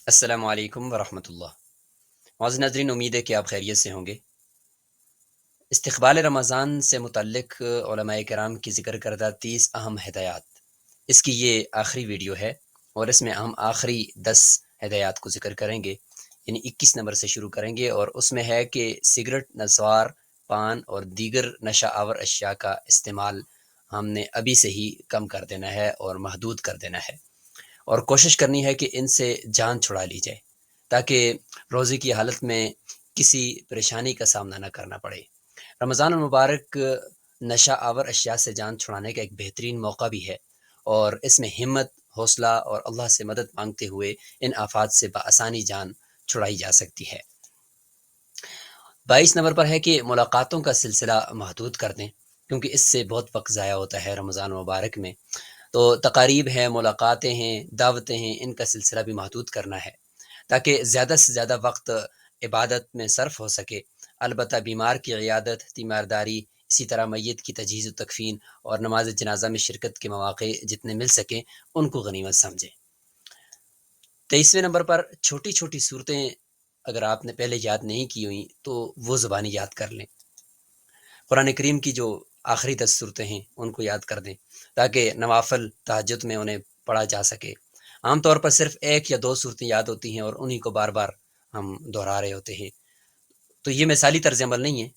السلام علیکم ورحمۃ اللہ۔ معزز ناظرین، امید ہے کہ آپ خیریت سے ہوں گے۔ استقبال رمضان سے متعلق علماء کرام کی ذکر کردہ 30 اہم ہدایات، اس کی یہ آخری ویڈیو ہے، اور اس میں ہم آخری 10 ہدایات کو ذکر کریں گے، یعنی 21 نمبر سے شروع کریں گے، اور اس میں ہے کہ سگریٹ، نسوار، پان اور دیگر نشہ آور اشیاء کا استعمال ہم نے ابھی سے ہی کم کر دینا ہے اور محدود کر دینا ہے، اور کوشش کرنی ہے کہ ان سے جان چھڑا لی جائے تاکہ روزے کی حالت میں کسی پریشانی کا سامنا نہ کرنا پڑے۔ رمضان المبارک نشہ آور اشیاء سے جان چھڑانے کا ایک بہترین موقع بھی ہے، اور اس میں ہمت، حوصلہ اور اللہ سے مدد مانگتے ہوئے ان آفات سے بآسانی جان چھڑائی جا سکتی ہے۔ 22 نمبر پر ہے کہ ملاقاتوں کا سلسلہ محدود کر دیں، کیونکہ اس سے بہت وقت ضائع ہوتا ہے رمضان مبارک میں۔ تو تقاریب ہیں، ملاقاتیں ہیں، دعوتیں ہیں، ان کا سلسلہ بھی محدود کرنا ہے تاکہ زیادہ سے زیادہ وقت عبادت میں صرف ہو سکے۔ البتہ بیمار کی عیادت، تیمارداری، اسی طرح میت کی تجہیز و تکفین اور نماز جنازہ میں شرکت کے مواقع جتنے مل سکیں ان کو غنیمت سمجھیں۔ 23ویں نمبر پر چھوٹی چھوٹی صورتیں اگر آپ نے پہلے یاد نہیں کی ہوئیں تو وہ زبانی یاد کر لیں۔ قرآن کریم کی جو آخری 10 صورتیں ہیں ان کو یاد کر دیں تاکہ نوافل تہجد میں انہیں پڑھا جا سکے۔ عام طور پر صرف 1 یا 2 صورتیں یاد ہوتی ہیں اور انہی کو بار بار ہم دہرا رہے ہوتے ہیں، تو یہ مثالی طرز عمل نہیں ہے،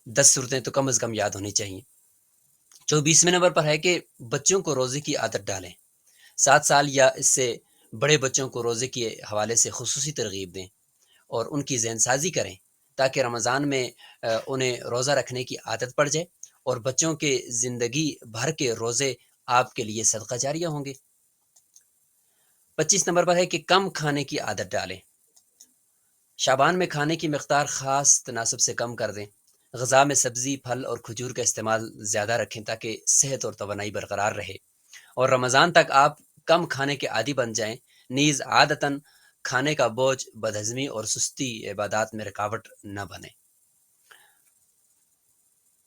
10 صورتیں تو کم از کم یاد ہونی چاہیے۔ 24ویں نمبر پر ہے کہ بچوں کو روزے کی عادت ڈالیں۔ 7 سال یا اس سے بڑے بچوں کو روزے کے حوالے سے خصوصی ترغیب دیں اور ان کی ذہن سازی کریں تاکہ رمضان میں انہیں روزہ رکھنے کی عادت پڑ جائے اور بچوں کے زندگی بھر کے روزے آپ کے لیے صدقہ جاریہ ہوں گے۔ 25 نمبر پر ہے کہ کم کھانے کی عادت ڈالیں۔ شعبان میں کھانے کی مقدار خاص تناسب سے کم کر دیں۔ غذا میں سبزی، پھل اور کھجور کا استعمال زیادہ رکھیں تاکہ صحت اور توانائی برقرار رہے، اور رمضان تک آپ کم کھانے کے عادی بن جائیں۔ نیز عادتاً کھانے کا بوجھ بدہضمی اور سستی عبادات میں رکاوٹ نہ بنے۔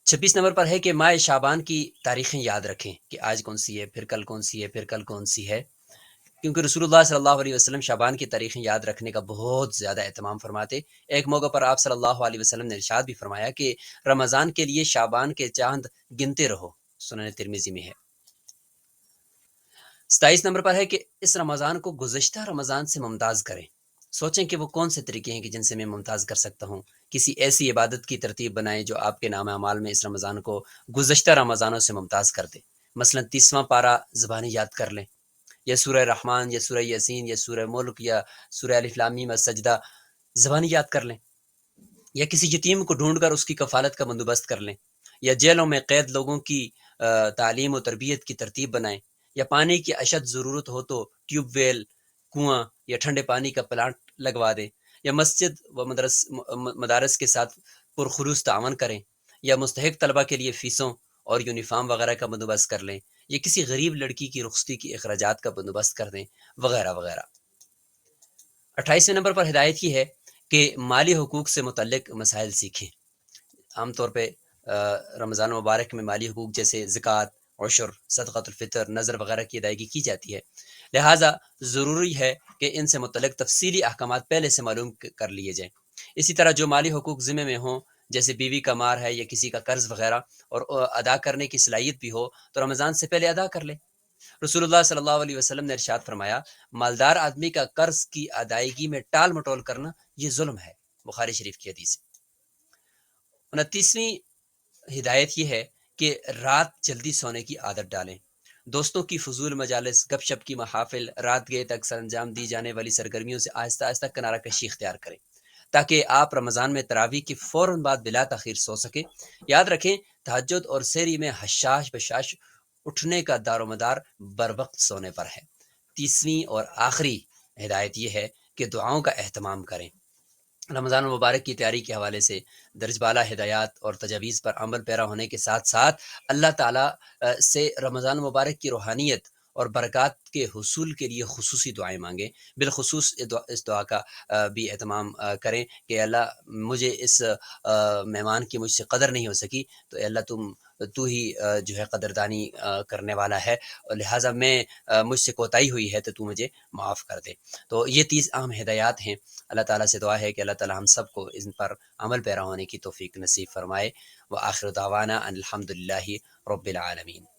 26 نمبر پر ہے کہ ماہ شعبان کی تاریخیں یاد رکھیں کہ آج کون سی ہے، پھر کل کون سی ہے، پھر کل کون سی ہے، کیونکہ رسول اللہ صلی اللہ علیہ وسلم شعبان کی تاریخیں یاد رکھنے کا بہت زیادہ اہتمام فرماتے۔ ایک موقع پر آپ صلی اللہ علیہ وسلم نے ارشاد بھی فرمایا کہ رمضان کے لیے شعبان کے چاند گنتے رہو، سنن ترمذی میں ہے۔ 27 نمبر پر ہے کہ اس رمضان کو گزشتہ رمضان سے ممتاز کریں۔ سوچیں کہ وہ کون سے طریقے ہیں کہ جن سے میں ممتاز کر سکتا ہوں۔ کسی ایسی عبادت کی ترتیب بنائیں جو آپ کے نام اعمال میں اس رمضان کو گزشتہ رمضانوں سے ممتاز کر دے۔ مثلا 30واں پارہ زبانی یاد کر لیں، یا سورہ رحمان یا سورہ یاسین یا سورہ ملک یا سورہ الف لام میم السجدہ زبانی یاد کر لیں، یا کسی یتیم کو ڈھونڈ کر اس کی کفالت کا بندوبست کر لیں، یا جیلوں میں قید لوگوں کی تعلیم و تربیت کی ترتیب بنائیں، یا پانی کی اشد ضرورت ہو تو ٹیوب ویل، کنواں یا ٹھنڈے پانی کا پلانٹ لگوا دیں، یا مسجد و مدارس کے ساتھ پرخلوص تعاون کریں، یا مستحق طلبہ کے لیے فیسوں اور یونیفارم وغیرہ کا بندوبست کر لیں، یا کسی غریب لڑکی کی رخصتی کی اخراجات کا بندوبست کر دیں، وغیرہ وغیرہ۔ 28ویں نمبر پر ہدایت یہ ہے کہ مالی حقوق سے متعلق مسائل سیکھیں۔ عام طور پہ رمضان مبارک میں مالی حقوق جیسے زکوٰۃ، عشر، صدقۃ الفطر، نذر وغیرہ کی ادائیگی کی جاتی ہے، لہٰذا ضروری ہے کہ ان سے متعلق تفصیلی احکامات پہلے سے معلوم کر لیے جائیں۔ اسی طرح جو مالی حقوق ذمہ میں ہوں، جیسے بیوی کا مہر ہے یا کسی کا قرض وغیرہ، اور ادا کرنے کی صلاحیت بھی ہو تو رمضان سے پہلے ادا کر لیں۔ رسول اللہ صلی اللہ علیہ وسلم نے ارشاد فرمایا، مالدار آدمی کا قرض کی ادائیگی میں ٹال مٹول کرنا یہ ظلم ہے، بخاری شریف کی حدیث۔ 29ویں ہدایت یہ ہے کہ رات جلدی سونے کی عادت ڈالیں۔ دوستوں کی فضول مجالس، گپ شپ کی محافل، رات گئے تک سر انجام دی جانے والی سرگرمیوں سے آہستہ آہستہ کنارہ کشی اختیار کریں تاکہ آپ رمضان میں تراویح کی فوراً بعد بلا تاخیر سو سکیں۔ یاد رکھیں، تہجد اور سحری میں حشاش بشاش اٹھنے کا دار و مدار بر وقت سونے پر ہے۔ 30ویں اور آخری ہدایت یہ ہے کہ دعاؤں کا اہتمام کریں۔ رمضان المبارک کی تیاری کے حوالے سے درج بالا ہدایات اور تجاویز پر عمل پیرا ہونے کے ساتھ ساتھ اللہ تعالیٰ سے رمضان المبارک کی روحانیت اور برکات کے حصول کے لیے خصوصی دعائیں مانگیں۔ بالخصوص اس دعا کا بھی اہتمام کریں کہ اللہ، مجھے اس مہمان کی مجھ سے قدر نہیں ہو سکی، تو اللہ تم تو ہی جو ہے قدردانی کرنے والا ہے، اور لہٰذا میں مجھ سے کوتاہی ہوئی ہے تو مجھے معاف کر دے۔ تو یہ 30 اہم ہدایات ہیں۔ اللہ تعالیٰ سے دعا ہے کہ اللہ تعالیٰ ہم سب کو ان پر عمل پیرا ہونے کی توفیق نصیب فرمائے۔ وآخر دعوانا ان الحمد للہ رب العالمین۔